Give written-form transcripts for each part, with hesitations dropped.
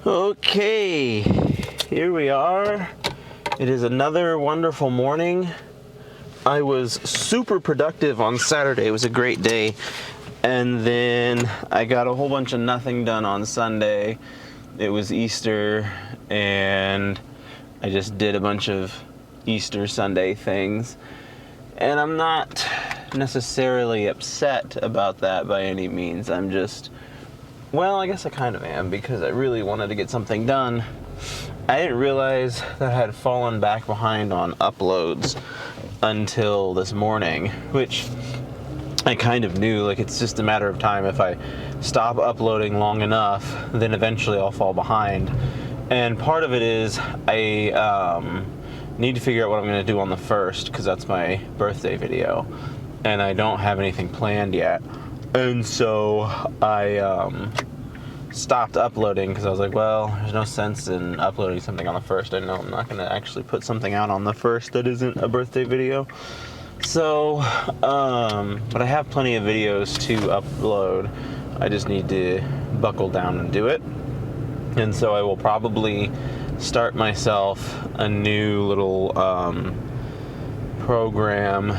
Okay, here we are. It is another wonderful morning. I was super productive on Saturday. It was a great day. And then I got a whole bunch of nothing done on Sunday. It was Easter, and I just did a bunch of Easter Sunday things. And I'm not necessarily upset about that by any means. I'm just, well, I guess I kind of am, because I really wanted to get something done. I didn't realize that I had fallen back behind on uploads until this morning, which I kind of knew. Like, it's just a matter of time. If I stop uploading long enough, then eventually I'll fall behind. And part of it is I need to figure out what I'm going to do on the 1st, because that's my birthday video, and I don't have anything planned yet. And so I stopped uploading because I was like, well, there's no sense in uploading something on the 1st. I know I'm not going to actually put something out on the 1st that isn't a birthday video. So, but I have plenty of videos to upload. I just need to buckle down and do it. And so I will probably start myself a new little program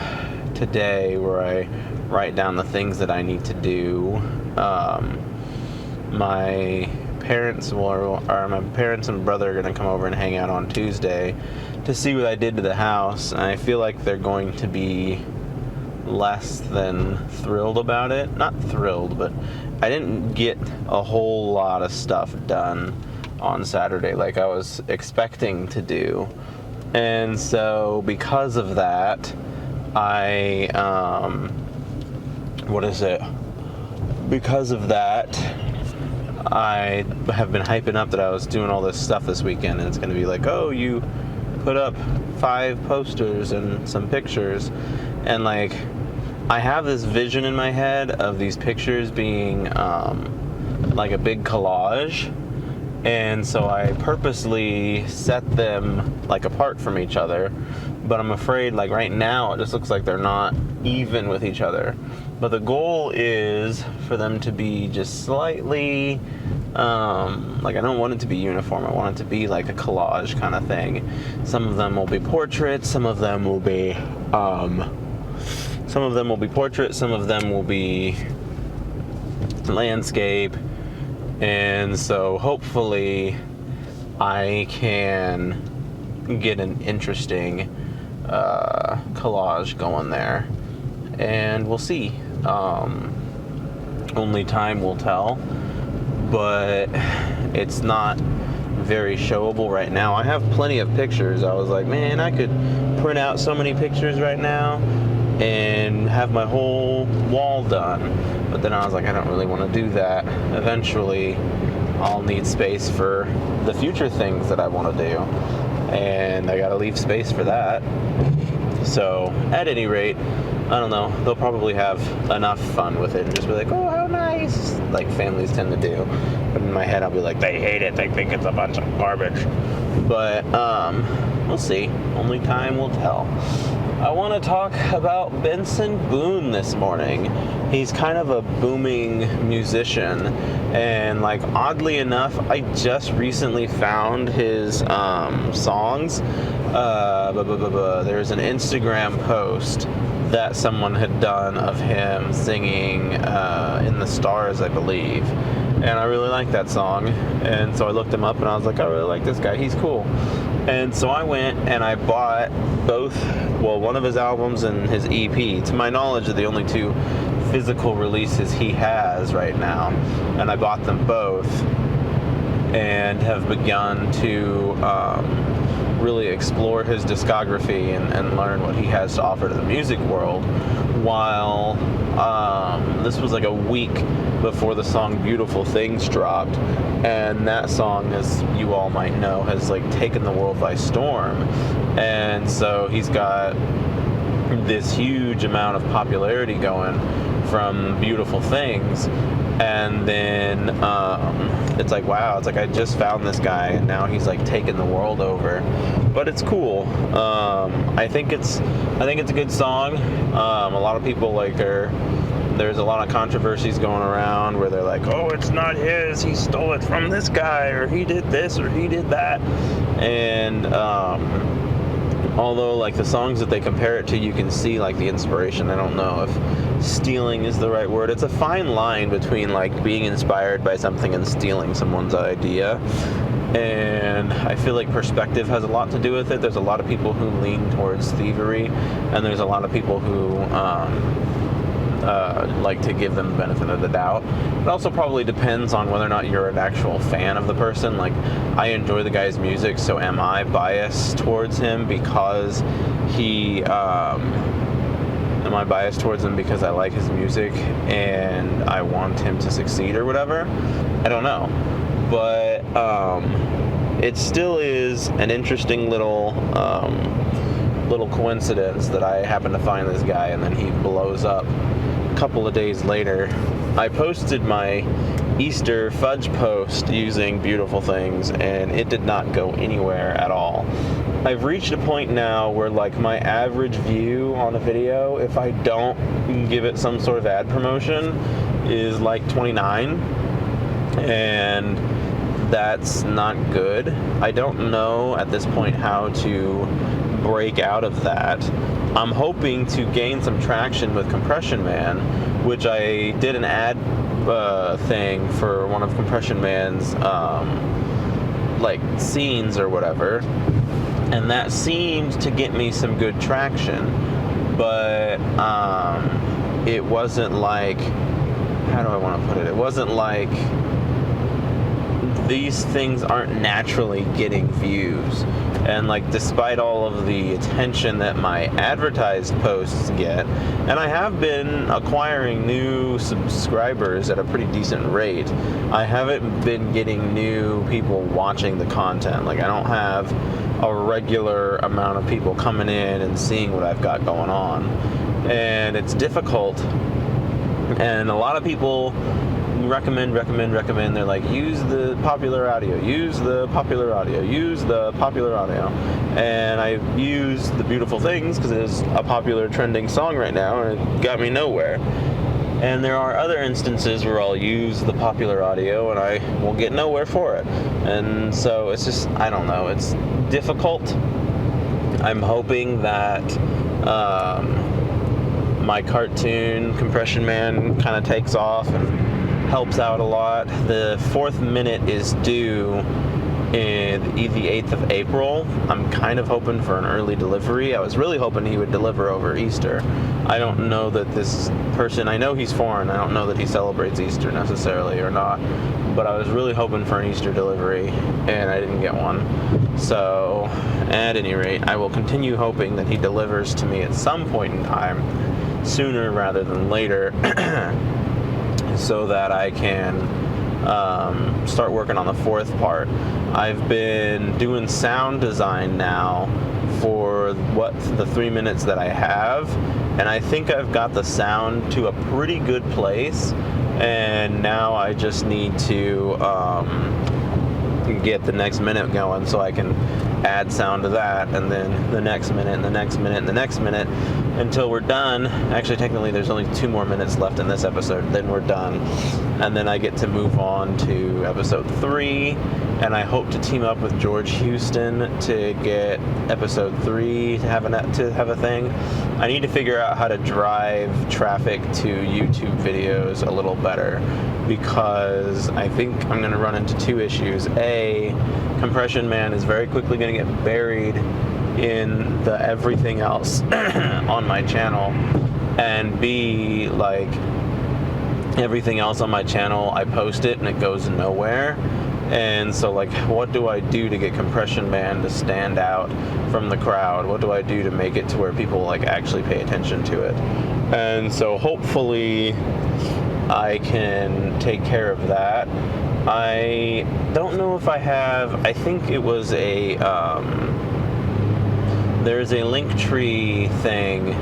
today where I write down the things that I need to do. My parents and brother are going to come over and hang out on Tuesday to see what I did to the house. And I feel like they're going to be less than thrilled about it. Not thrilled, but I didn't get a whole lot of stuff done on Saturday like I was expecting to do. And so because of that, because of that, I have been hyping up that I was doing all this stuff this weekend, and it's going to be like, oh, you put up 5 posters and some pictures, and like, I have this vision in my head of these pictures being like a big collage, and so I purposely set them like apart from each other, but I'm afraid, like, right now it just looks like they're not even with each other. But the goal is for them to be just slightly, like, I don't want it to be uniform. I want it to be like a collage kind of thing. Some of them will be portraits. Some of them will be portraits. Some of them will be landscape. And so hopefully I can get an interesting collage going there. And we'll see. Only time will tell, but it's not very showable right now. I have plenty of pictures. I was like, man, I could print out so many pictures right now and have my whole wall done. But then I was like, I don't really want to do that. Eventually, I'll need space for the future things that I want to do, and I gotta leave space for that. So, at any rate, I don't know, they'll probably have enough fun with it and just be like, oh, how nice, like families tend to do. But in my head, I'll be like, they hate it, they think it's a bunch of garbage. But, we'll see. Only time will tell. I want to talk about Benson Boone this morning. He's kind of a booming musician, and like, oddly enough, I just recently found his songs. There's an Instagram post that someone had done of him singing In the Stars, I believe. And I really like that song. And so I looked him up and I was like, I really like this guy. He's cool. And so I went and I bought one of his albums and his EP. To my knowledge, they're the only 2 physical releases he has right now. And I bought them both and have begun to really explore his discography and learn what he has to offer to the music world, while this was like a week before the song Beautiful Things dropped, and that song, as you all might know, has like taken the world by storm. And so he's got this huge amount of popularity going from Beautiful Things, and then it's like, wow, it's like I just found this guy and now he's like taking the world over. But it's cool. I think it's a good song. A lot of people like are there's a lot of controversies going around where they're like, oh, it's not his, he stole it from this guy, or he did this, or he did that. And although like the songs that they compare it to, you can see like the inspiration. I don't know if stealing is the right word. It's a fine line between like being inspired by something and stealing someone's idea. And I feel like perspective has a lot to do with it. There's a lot of people who lean towards thievery, and there's a lot of people who like to give them the benefit of the doubt. It also probably depends on whether or not you're an actual fan of the person. Like, I enjoy the guy's music, so am I biased towards him because he... am I biased towards him because I like his music and I want him to succeed or whatever? I don't know. But it still is an interesting little coincidence that I happen to find this guy and then he blows up. A couple of days later, I posted my Easter fudge post using Beautiful Things, and it did not go anywhere at all. I've reached a point now where like my average view on a video, if I don't give it some sort of ad promotion, is like 29, and that's not good. I don't know at this point how to break out of that. I'm hoping to gain some traction with Compression Man, which I did an ad thing for one of Compression Man's like scenes or whatever, and that seemed to get me some good traction, but it wasn't like, how do I want to put it? It wasn't like these things aren't naturally getting views. And like, despite all of the attention that my advertised posts get, and I have been acquiring new subscribers at a pretty decent rate, I haven't been getting new people watching the content. Like, I don't have a regular amount of people coming in and seeing what I've got going on. And it's difficult. And a lot of people recommend. They're like, use the popular audio, use the popular audio, use the popular audio. And I use the Beautiful Things because it is a popular trending song right now, and it got me nowhere. And there are other instances where I'll use the popular audio and I will get nowhere for it. And so it's just, I don't know, it's difficult. I'm hoping that my cartoon Compression Man kind of takes off and helps out a lot. The 4th minute is due in the 8th of April. I'm kind of hoping for an early delivery. I was really hoping he would deliver over Easter. I don't know that this person, I know he's foreign, I don't know that he celebrates Easter necessarily or not, but I was really hoping for an Easter delivery and I didn't get one. So at any rate, I will continue hoping that he delivers to me at some point in time, sooner rather than later, so that I can start working on the 4th part. I've been doing sound design now for the 3 minutes that I have, and I think I've got the sound to a pretty good place, and now I just need to get the next minute going so I can add sound to that, and then the next minute, and the next minute, and the next minute, until we're done. Actually, technically, there's only 2 more minutes left in this episode, then we're done. And then I get to move on to episode 3, and I hope to team up with George Houston to get episode 3 to have a thing. I need to figure out how to drive traffic to YouTube videos a little better, because I think I'm going to run into 2 issues. A, Compression Man is very quickly going to get buried in the everything else on my channel, and B, like, everything else on my channel, I post it and it goes nowhere. And so, like, what do I do to get Compression Man to stand out from the crowd? What do I do to make it to where people, like, actually pay attention to it? And so hopefully I can take care of that. I don't know if I have, I think it was a, there's a Linktree thing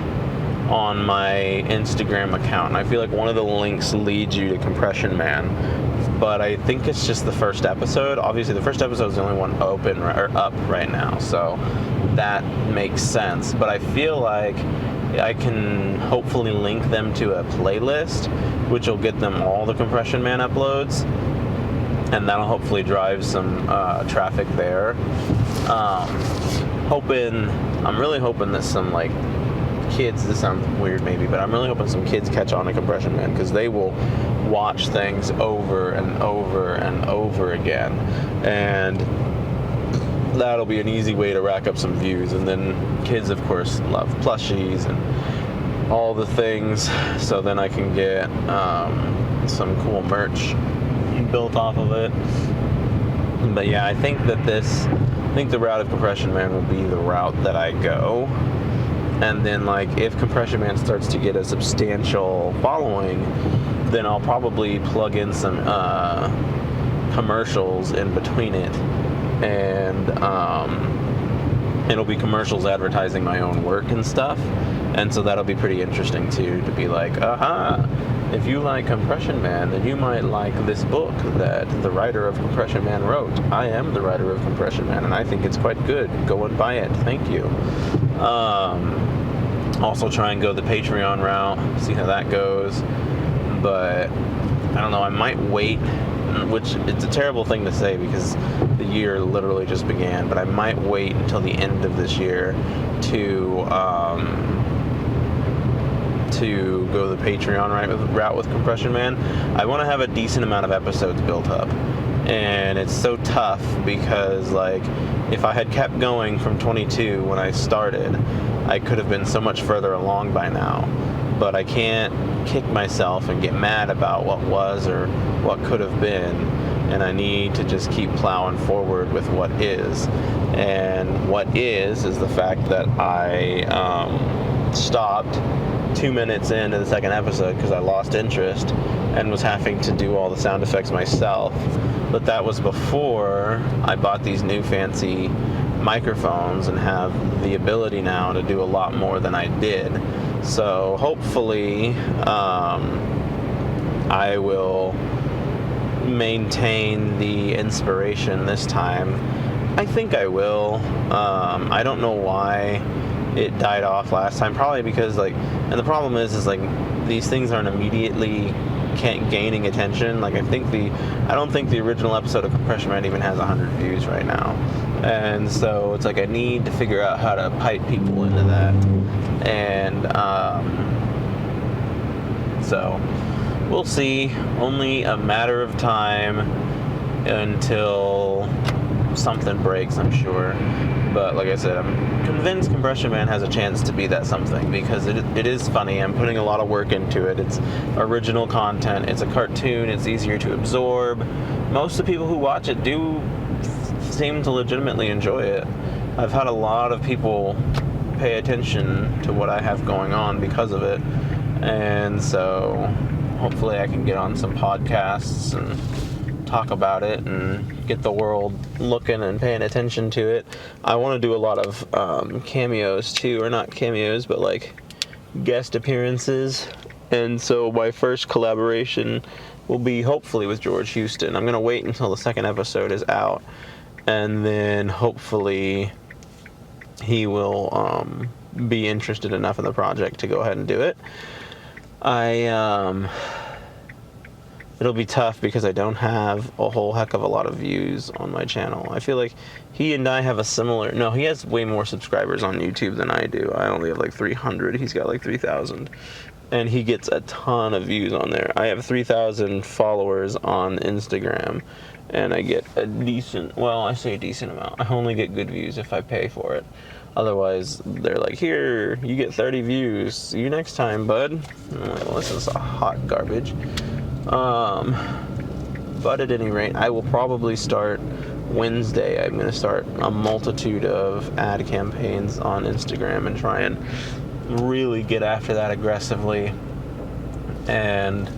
on my Instagram account, and I feel like one of the links leads you to Compression Man, but I think it's just the first episode. Obviously, the first episode is the only one up right now, so that makes sense. But I feel like I can hopefully link them to a playlist, which will get them all the Compression Man uploads, and that'll hopefully drive some traffic there. I'm really hoping that some like kids, this sounds weird maybe, but I'm really hoping some kids catch on to Compression Man, because they will watch things over and over and over again, and that'll be an easy way to rack up some views. And then kids, of course, love plushies and all the things, so then I can get some cool merch built off of it. But yeah, I think the route of Compression Man will be the route that I go. And then, like, if Compression Man starts to get a substantial following, then I'll probably plug in some commercials in between it, and it'll be commercials advertising my own work and stuff. And so that'll be pretty interesting too, to be like, aha, if you like Compression Man, then you might like this book that the writer of Compression Man wrote. I am the writer of Compression Man, and I think it's quite good. Go and buy it. Thank you. Also try and go the Patreon route, see how that goes. But I don't know, I might wait, which it's a terrible thing to say because the year literally just began, but I might wait until the end of this year to go the Patreon route with Compression Man. I want to have a decent amount of episodes built up, and it's so tough because, like, if I had kept going from 22 when I started, I could have been so much further along by now. But I can't kick myself and get mad about what was or what could have been, and I need to just keep plowing forward with what is. And what is the fact that I stopped 2 minutes into the second episode because I lost interest and was having to do all the sound effects myself. But that was before I bought these new fancy microphones and have the ability now to do a lot more than I did. So hopefully I will maintain the inspiration this time. I think I will. I don't know why it died off last time. Probably because, like, and the problem is like these things aren't immediately gaining attention. Like, I don't think the original episode of Compression Man even has 100 views right now. And so it's like I need to figure out how to pipe people into that. And so we'll see. Only a matter of time until something breaks, I'm sure. But like I said, I'm convinced Compression Man has a chance to be that something, because it is funny. I'm putting a lot of work into it. It's original content. It's a cartoon. It's easier to absorb. Most of the people who watch it do seem to legitimately enjoy it. I've had a lot of people pay attention to what I have going on because of it. And so hopefully I can get on some podcasts and talk about it and get the world looking and paying attention to it. I want to do a lot of cameos too, or not cameos, but like guest appearances. And so my first collaboration will be hopefully with George Houston. I'm going to wait until the second episode is out, and then hopefully he will be interested enough in the project to go ahead and do it. It'll be tough because I don't have a whole heck of a lot of views on my channel. I feel like he and I have he has way more subscribers on YouTube than I do. I only have like 300. He's got like 3,000. And he gets a ton of views on there. I have 3,000 followers on Instagram, and I get a decent amount. I only get good views if I pay for it. Otherwise, they're like, here, you get 30 views. See you next time, bud. I'm like, well, this is hot garbage. But at any rate, I will probably start Wednesday. I'm going to start a multitude of ad campaigns on Instagram and try and really get after that aggressively, and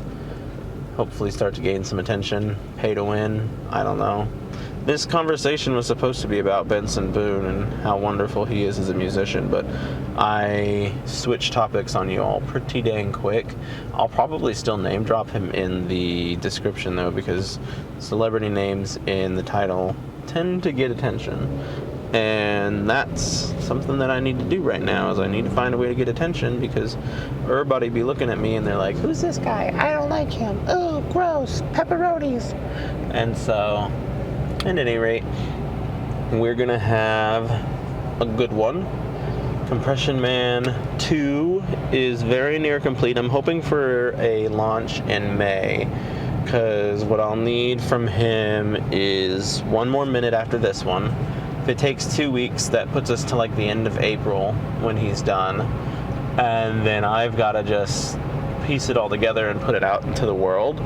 hopefully start to gain some attention. Pay to win. I don't know. This conversation was supposed to be about Benson Boone and how wonderful he is as a musician, but I switched topics on you all pretty dang quick. I'll probably still name drop him in the description though, because celebrity names in the title tend to get attention. And that's something that I need to do right now, is I need to find a way to get attention, because everybody be looking at me and they're like, who's this guy? I don't like him. Oh, gross. Pepperonis. And so, at any rate, we're going to have a good one. Compression Man 2 is very near complete. I'm hoping for a launch in May, because what I'll need from him is one more minute after this one. If it takes 2 weeks, that puts us to like the end of April when he's done. And then I've got to just piece it all together and put it out into the world.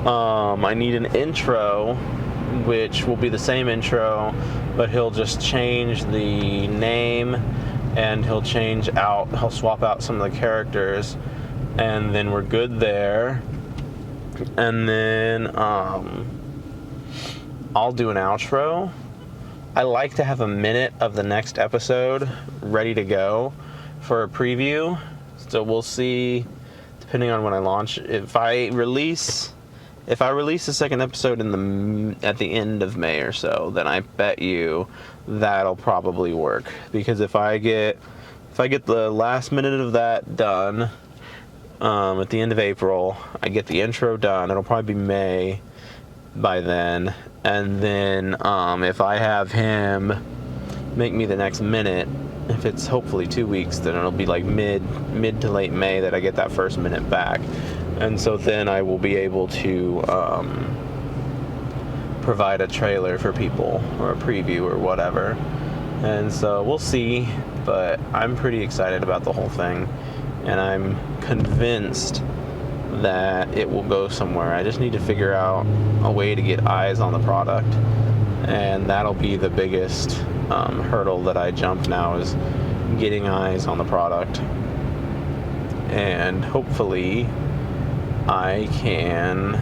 I need an intro, which will be the same intro, but he'll just change the name, and he'll swap out some of the characters, and then we're good there. And then I'll do an outro. I like to have a minute of the next episode ready to go for a preview. So we'll see, depending on when I launch. If I release the second episode at the end of May or so, then I bet you that'll probably work. Because if I get the last minute of that done at the end of April, I get the intro done, it'll probably be May by then. And then if I have him make me the next minute, if it's hopefully 2 weeks, then it'll be like mid to late May that I get that first minute back. And so then I will be able to provide a trailer for people, or a preview or whatever. And so we'll see, but I'm pretty excited about the whole thing, and I'm convinced that it will go somewhere. I just need to figure out a way to get eyes on the product, and that'll be the biggest hurdle that I jump now, is getting eyes on the product. And hopefully I can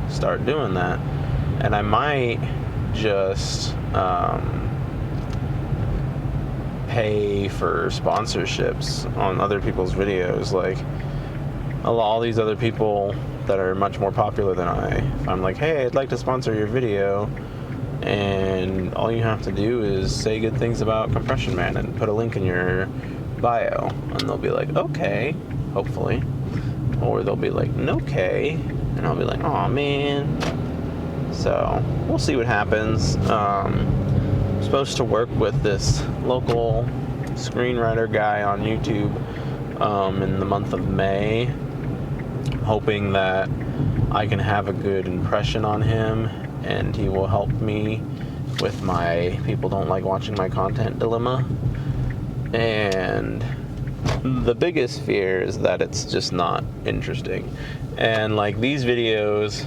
start doing that. And I might just pay for sponsorships on other people's videos. Like, all these other people that are much more popular than I'm like, hey, I'd like to sponsor your video, and all you have to do is say good things about Compression Man and put a link in your bio, and they'll be like, okay, hopefully. Or they'll be like, okay, and I'll be like, oh man. So we'll see what happens. I'm supposed to work with this local screenwriter guy on YouTube in the month of May, hoping that I can have a good impression on him, and he will help me with my people don't like watching my content dilemma. And the biggest fear is that it's just not interesting. And like, these videos,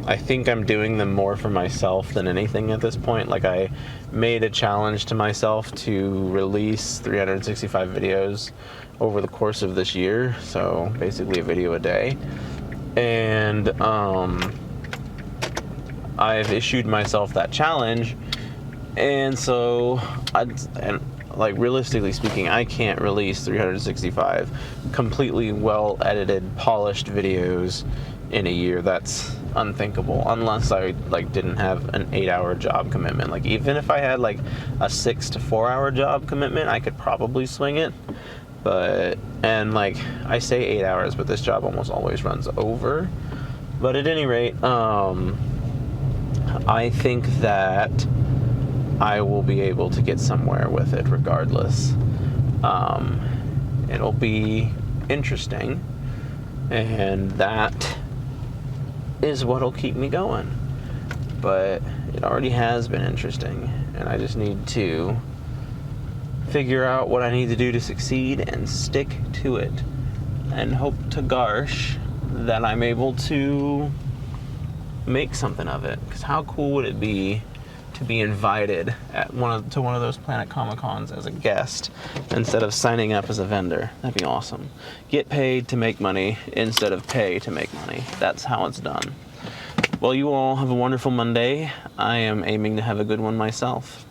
I think I'm doing them more for myself than anything at this point. Like, I made a challenge to myself to release 365 videos over the course of this year, so basically a video a day. And I've issued myself that challenge, and so like, realistically speaking, I can't release 365 completely well edited, polished videos in a year. That's unthinkable, unless I didn't have an 8-hour job commitment. Like, even if I had like a 6 to 4 hour job commitment, I could probably swing it. And like, I say 8 hours, but this job almost always runs over. But at any rate, I think that I will be able to get somewhere with it regardless. It'll be interesting, and that is what'll keep me going. But it already has been interesting, and I just need to figure out what I need to do to succeed and stick to it, and hope to Garsh that I'm able to make something of it. Because how cool would it be to be invited to one of those Planet Comic-Cons as a guest instead of signing up as a vendor? That'd be awesome. Get paid to make money instead of pay to make money. That's how it's done. Well, you all have a wonderful Monday. I am aiming to have a good one myself.